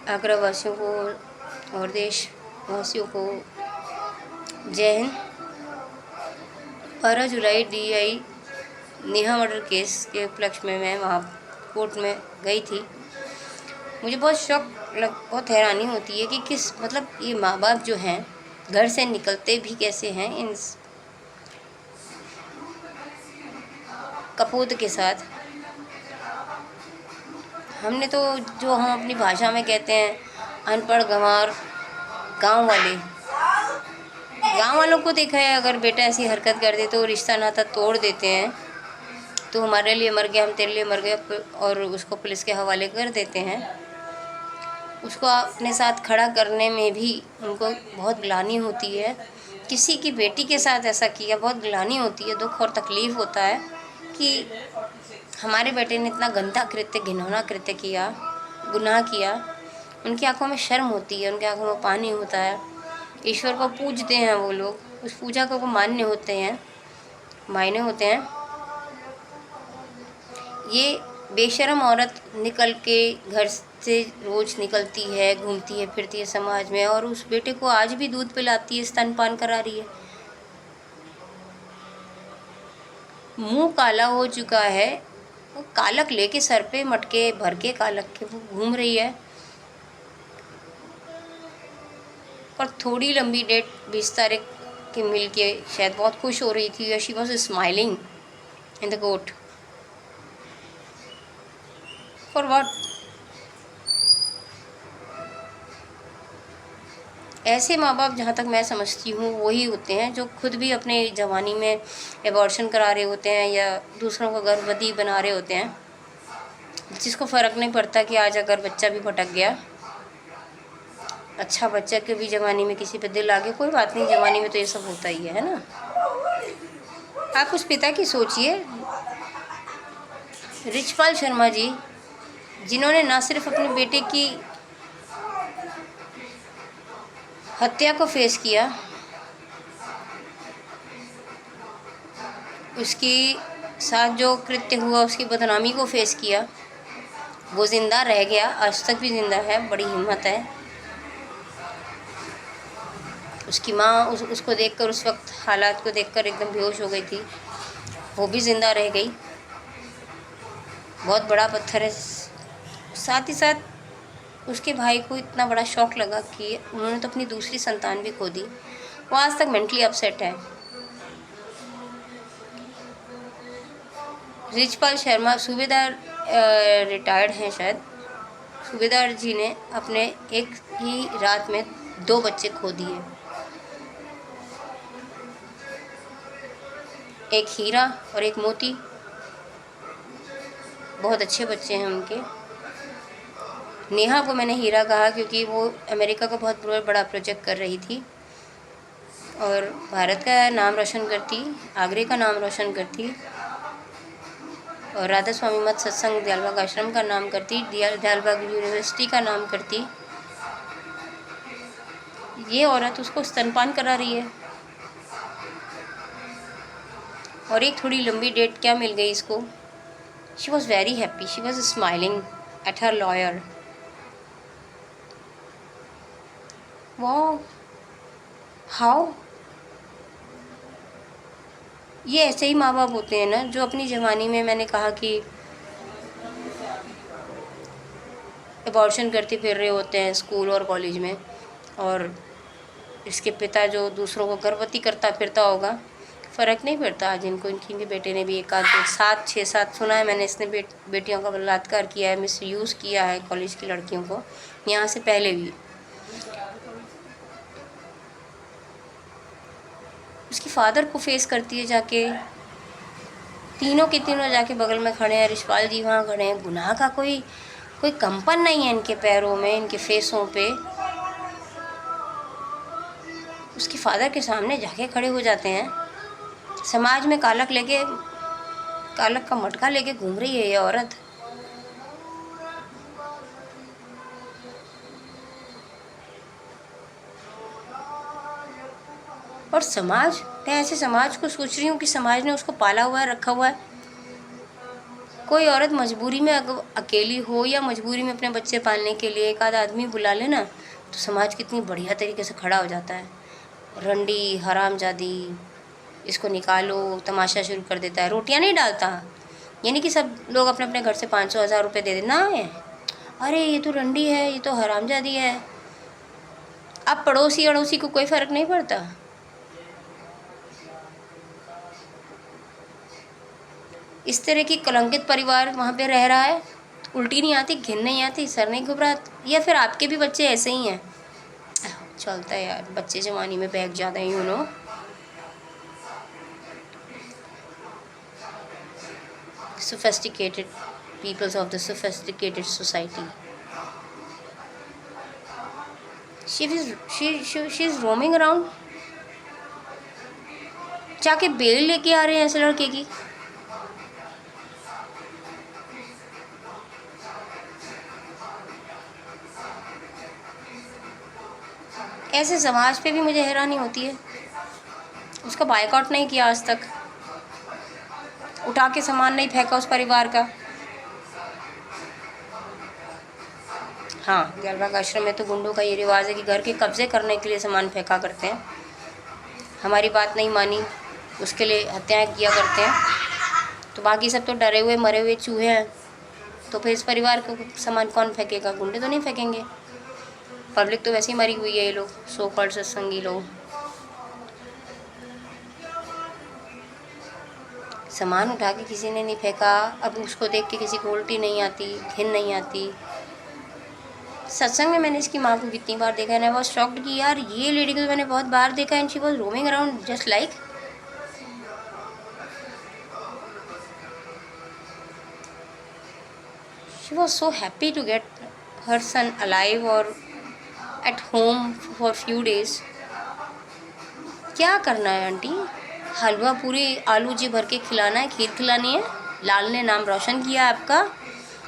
आगरा वासियों को और देशवासियों को जय हिंद। 12 जुलाई DI नेहा मर्डर केस के उपलक्ष्य में मैं वहाँ कोर्ट में गई थी। मुझे बहुत बहुत हैरानी होती है कि किस ये माँ बाप जो हैं घर से निकलते भी कैसे हैं इन कपूत के साथ। हमने तो जो हम अपनी भाषा में कहते हैं अनपढ़ गंवार गांव वालों को देखा है, अगर बेटा ऐसी हरकत कर दे तो रिश्ता नाता तोड़ देते हैं। तो हमारे लिए मर गया, हम तेरे लिए मर गए, और उसको पुलिस के हवाले कर देते हैं। उसको अपने साथ खड़ा करने में भी उनको बहुत ग्लानि होती है। किसी की बेटी के साथ ऐसा किया, बहुत ग्लानि होती है, दुख और तकलीफ़ होता है कि हमारे बेटे ने इतना गंदा कृत्य, घिनौना कृत्य किया, गुनाह किया। उनकी आंखों में शर्म होती है, उनकी आंखों में पानी होता है। ईश्वर को पूजते हैं वो लोग, उस पूजा को वो मान्य होते हैं। ये बेशर्म औरत निकल के घर से रोज़ निकलती है, घूमती है, फिरती है समाज में, और उस बेटे को आज भी दूध पिलाती है, स्तनपान करा रही है। मुंह काला हो चुका है, वो कालक लेके सर पे मटके भर के कालक के वो घूम रही है। और थोड़ी लंबी डेट 20 तारीख के मिल के शायद बहुत खुश हो रही थी। She was smiling in the court for what? ऐसे माँ बाप जहाँ तक मैं समझती हूँ वही होते हैं जो खुद भी अपने जवानी में एबॉर्शन करा रहे होते हैं या दूसरों को गर्भवती बना रहे होते हैं, जिसको फ़र्क नहीं पड़ता कि आज अगर बच्चा भी भटक गया, अच्छा बच्चा के भी जवानी में किसी पे दिल आ गया, कोई बात नहीं, जवानी में तो ये सब होता ही है ना। आप उस पिता की सोचिए, रिचपाल शर्मा जी, जिन्होंने ना सिर्फ अपने बेटे की हत्या को फेस किया, उसकी साथ जो कृत्य हुआ उसकी बदनामी को फेस किया, वो ज़िंदा रह गया, आज तक भी ज़िंदा है, बड़ी हिम्मत है। उसकी माँ उसको देखकर, उस वक्त हालात को देखकर एकदम बेहोश हो गई थी, वो भी ज़िंदा रह गई। बहुत बड़ा पत्थर है। साथ ही साथ उसके भाई को इतना बड़ा शौक लगा कि उन्होंने तो अपनी दूसरी संतान भी खो दी। वो आज तक मेंटली अपसेट है। रिचपाल शर्मा सूबेदार रिटायर्ड हैं शायद। सूबेदार जी ने अपने एक ही रात में 2 बच्चे खो दिए, एक हीरा और एक मोती। बहुत अच्छे बच्चे हैं उनके। नेहा को मैंने हीरा कहा क्योंकि वो अमेरिका का बहुत बड़ा प्रोजेक्ट कर रही थी और भारत का नाम रोशन करती, आगरे का नाम रोशन करती, और राधा स्वामी मत सत्संग दयालबाग आश्रम का नाम करती, दयालबाग यूनिवर्सिटी का नाम करती। ये औरत उसको स्तनपान करा रही है, और एक थोड़ी लंबी डेट क्या मिल गई इसको। She was very happy, she was smiling at her lawyer. वाह, हाउ! ये ऐसे ही माँ बाप होते हैं ना, जो अपनी जवानी में, मैंने कहा कि एबॉर्शन करते फिर रहे होते हैं स्कूल और कॉलेज में, और इसके पिता जो दूसरों को गर्भवती करता फिरता होगा, फ़र्क नहीं पड़ता। आज इनके बेटे ने भी 6-7 सुना है मैंने, इसने बेटियों का बलात्कार किया है, मिसयूज़ किया है कॉलेज की लड़कियों को, यहाँ से पहले भी। उसकी फादर को फेस करती है जाके, तीनों के तीनों जाके बगल में खड़े हैं, रिचपाल जी वहाँ खड़े हैं। गुनाह का कोई कंपन नहीं है इनके पैरों में, इनके फेसों पे। उसके फादर के सामने जाके खड़े हो जाते हैं। समाज में कालक का मटका लेके घूम रही है ये औरत। और समाज, मैं ऐसे समाज को सोच रही हूँ कि समाज ने उसको पाला हुआ है, रखा हुआ है। कोई औरत मजबूरी में अगर अकेली हो या मजबूरी में अपने बच्चे पालने के लिए एक आध आदमी बुला लेना, तो समाज कितनी बढ़िया तरीके से खड़ा हो जाता है। रंडी, हरामजादी, इसको निकालो, तमाशा शुरू कर देता है। रोटियां नहीं डालता, यानी कि सब लोग अपने अपने घर से 500-1000 रुपये दे देना है, अरे ये तो रंडी है, ये तो हरामजादी है। अब पड़ोसी अड़ोसी को कोई फ़र्क नहीं पड़ता। इस तरह की कलंकित परिवार वहाँ पे रह रहा है। उल्टी नहीं आती, घिन नहीं आती, सर नहीं घबराता? या फिर आपके भी बच्चे ऐसे ही हैं? चलता है यार, बच्चे जवानी में बहक जाते हैं, you know. Sophisticated peoples of the sophisticated society. She's roaming around. जाके बेल लेके आ रहे हैं ऐसे लड़के की। ऐसे समाज पे भी मुझे हैरानी होती है। उसका बायकॉट नहीं किया आज तक, उठा के सामान नहीं फेंका उस परिवार का। हाँ, दिलबाग आश्रम में तो गुंडों का ये रिवाज है कि घर के कब्जे करने के लिए सामान फेंका करते हैं। हमारी बात नहीं मानी, उसके लिए हत्याएं किया करते हैं। तो बाकी सब तो डरे हुए मरे हुए चूहे हैं, तो फिर इस परिवार को सामान कौन फेंकेगा? गुंडे तो नहीं फेंकेंगे। पब्लिक तो वैसे ही मरी हुई है, ये लोग सो कॉल्ड सत्संगी लोग। सामान उठा के किसी ने नहीं फेंका, अब उसको देख के किसी को उल्टी नहीं आती, घिन नहीं आती। सत्संग में मैंने इसकी माँ को कितनी बार देखा है ना, बहुत शॉक्ड कि यार ये लेडी को तो मैंने बहुत बार देखा है, and she was roaming around just like. She was so happy to get her son alive और at home for few days. क्या करना है आंटी? हलवा पूरी आलू जी भर के खिलाना है, खीर खिलानी है? लाल ने नाम रोशन किया आपका,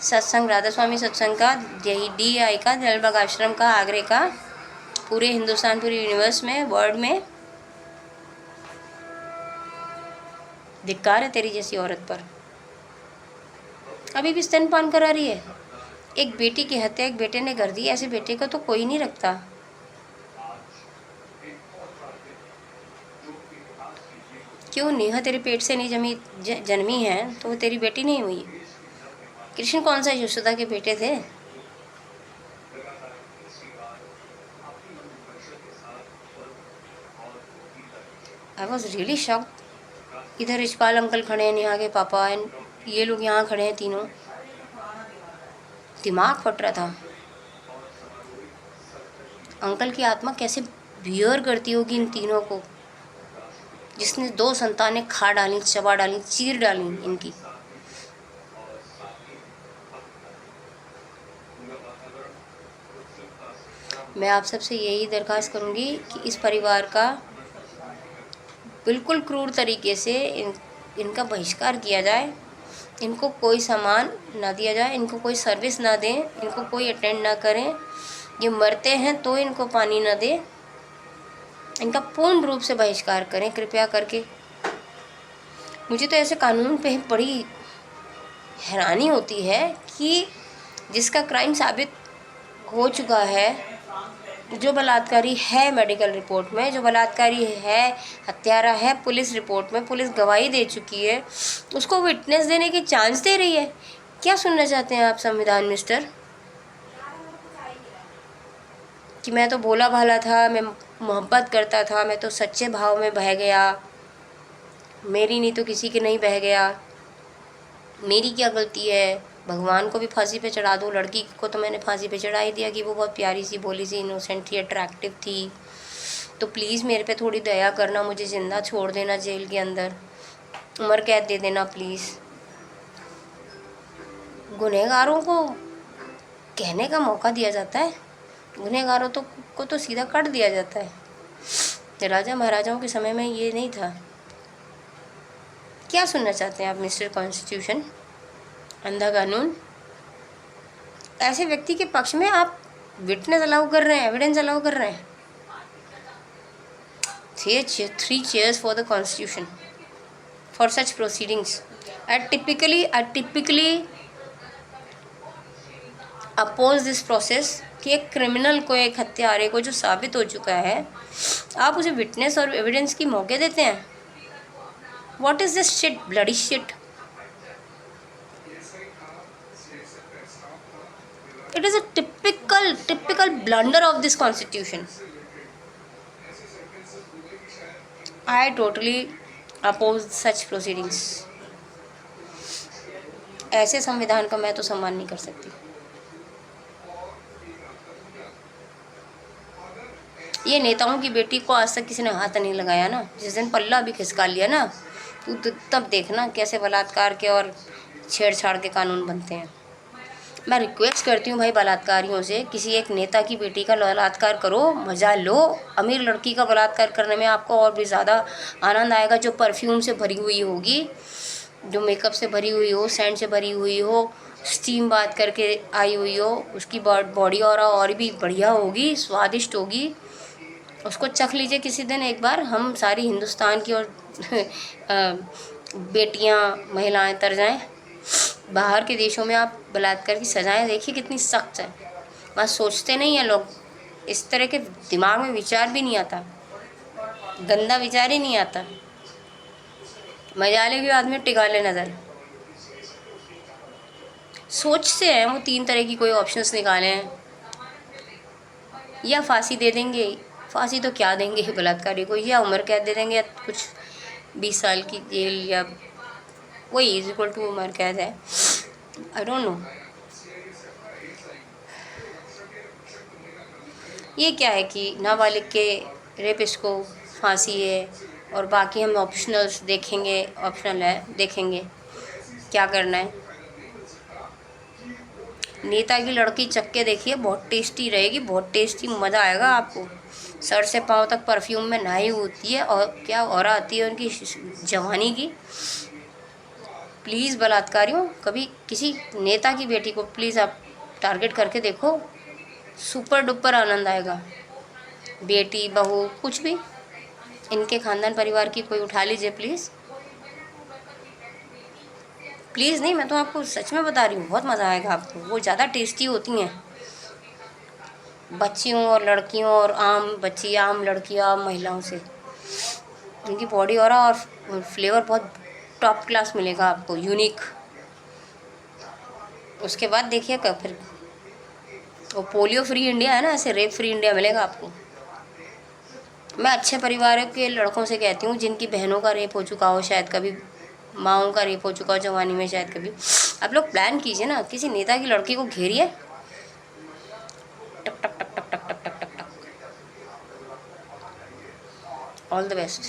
सत्संग राधा स्वामी सत्संग का, DI का, दिलबाग आश्रम का, आगरे का, पूरे हिंदुस्तान, पूरे यूनिवर्स में, वर्ल्ड में। धिक्कार है तेरी जैसी औरत पर। अभी भी स्तनपान करा रही है। एक बेटी की हत्या एक बेटे ने कर दी, ऐसे बेटे को तो कोई नहीं रखता। क्यों? नेहा तेरे पेट से नहीं जन्मी है तो वो तेरी बेटी नहीं हुई? कृष्ण कौन सा यशोदा के बेटे थे? I was really shocked. इधर रिचपाल अंकल खड़े हैं, नेहा के पापा, एंड ये लोग यहाँ खड़े हैं तीनों। दिमाग फट रहा था। अंकल की आत्मा कैसे बियर करती होगी इन तीनों को, जिसने 2 संतानें खा डाली, चबा डाली, चीर डाली इनकी। मैं आप सबसे यही दरख्वास्त करूँगी कि इस परिवार का बिल्कुल क्रूर तरीके से इनका बहिष्कार किया जाए। इनको कोई सामान ना दिया जाए, इनको कोई सर्विस ना दें, इनको कोई अटेंड ना करें। ये मरते हैं तो इनको पानी ना दें। इनका पूर्ण रूप से बहिष्कार करें कृपया करके। मुझे तो ऐसे कानून पे बड़ी हैरानी होती है कि जिसका क्राइम साबित हो चुका है, जो बलात्कारी है मेडिकल रिपोर्ट में, जो बलात्कारी है, हत्यारा है पुलिस रिपोर्ट में, पुलिस गवाही दे चुकी है, उसको विटनेस देने की चांस दे रही है। क्या सुनना चाहते हैं आप संविधान मिस्टर? कि मैं तो भोला भाला था, मैं मोहब्बत करता था, मैं तो सच्चे भाव में बह गया, मेरी नहीं तो किसी की नहीं बह गया, मेरी क्या गलती है? भगवान को भी फांसी पे चढ़ा दो, लड़की को तो मैंने फांसी पे चढ़ा ही दिया कि वो बहुत प्यारी सी, भोली सी, इनोसेंट थी, अट्रैक्टिव थी। तो प्लीज़ मेरे पे थोड़ी दया करना, मुझे ज़िंदा छोड़ देना जेल के अंदर, उम्र कैद दे देना प्लीज़। गुनहगारों को कहने का मौका दिया जाता है, गुनहगारों को तो सीधा काट दिया जाता है। राजा महाराजाओं के समय में ये नहीं था। क्या सुनना चाहते हैं आप मिस्टर कॉन्स्टिट्यूशन, अंधा कानून? ऐसे व्यक्ति के पक्ष में आप विटनेस अलाउ कर रहे हैं, एविडेंस अलाउ कर रहे हैं। 3 cheers for the constitution for such proceedings. I typically oppose this process कि एक क्रिमिनल को, एक हत्यारे को जो साबित हो चुका है, आप उसे विटनेस और एविडेंस की मौके देते हैं। What is this shit, bloody shit? It is a typical blunder of this constitution. I totally oppose such proceedings. ऐसे संविधान का मैं तो सम्मान नहीं कर सकती। ये नेताओं की बेटी को आज तक किसी ने हाथ नहीं लगाया ना। जिस दिन पल्ला भी खिसका लिया ना, तो तब देखना कैसे बलात्कार के और छेड़छाड़ के कानून बनते हैं। मैं रिक्वेस्ट करती हूँ भाई बलात्कारियों से, किसी एक नेता की बेटी का बलात्कार करो, मज़ा लो। अमीर लड़की का बलात्कार करने में आपको और भी ज़्यादा आनंद आएगा, जो परफ्यूम से भरी हुई होगी, जो मेकअप से भरी हुई हो, सेंट से भरी हुई हो, स्टीम बात करके आई हुई हो, उसकी बॉडी और भी बढ़िया होगी, स्वादिष्ट होगी। उसको चख लीजिए किसी दिन एक बार। हम सारी हिंदुस्तान की और बेटियां, महिलाएं तर जाएं। बाहर के देशों में आप बलात्कार की सज़ाएं देखिए कितनी सख्त है। वहाँ सोचते नहीं हैं लोग, इस तरह के दिमाग में विचार भी नहीं आता, गंदा विचार ही नहीं आता। मजाले के बाद में टिका ले नज़र। सोचते हैं वो 3 तरह की कोई ऑप्शंस निकाले हैं, या फांसी दे देंगे, फांसी तो क्या देंगे बलात्कारी को, या उम्र कैद दे देंगे, या कुछ 20 साल की जेल, या वही इज इक्वल टू उम्र कैद है। आई डोंट नो ये क्या है कि नाबालिग के रेपिस्ट को फांसी है, और बाकी हम ऑप्शनल्स देखेंगे, ऑप्शनल है, देखेंगे क्या करना है। नेता की लड़की चक्के देखिए, बहुत टेस्टी रहेगी, बहुत टेस्टी, मज़ा आएगा आपको। सर से पाँव तक परफ्यूम में नहाई होती है, और क्या औरा आती है उनकी जवानी की। प्लीज़ बलात्कारियों, कभी किसी नेता की बेटी को प्लीज़ आप टारगेट करके देखो, सुपर डुपर आनंद आएगा। बेटी, बहू, कुछ भी, इनके खानदान परिवार की कोई उठा लीजिए प्लीज़। प्लीज़ नहीं, मैं तो आपको सच में बता रही हूँ, बहुत मज़ा आएगा आपको। वो ज़्यादा टेस्टी होती हैं बच्चियों और लड़कियों, और आम बच्ची, आम लड़कियाँ, आम महिलाओं से। जिनकी बॉडी और फ्लेवर बहुत टॉप क्लास मिलेगा आपको, यूनिक। उसके बाद देखिएगा फिर वो पोलियो फ्री इंडिया है ना, ऐसे रेप फ्री इंडिया मिलेगा आपको। मैं अच्छे परिवारों के लड़कों से कहती हूँ, जिनकी बहनों का रेप हो चुका हो, शायद कभी माओं का रेप हो चुका हो जवानी में, शायद कभी, आप लोग प्लान कीजिए ना, किसी नेता की लड़की को घेरिए, टक टक टक टक टक टक टक टक टक। All the best.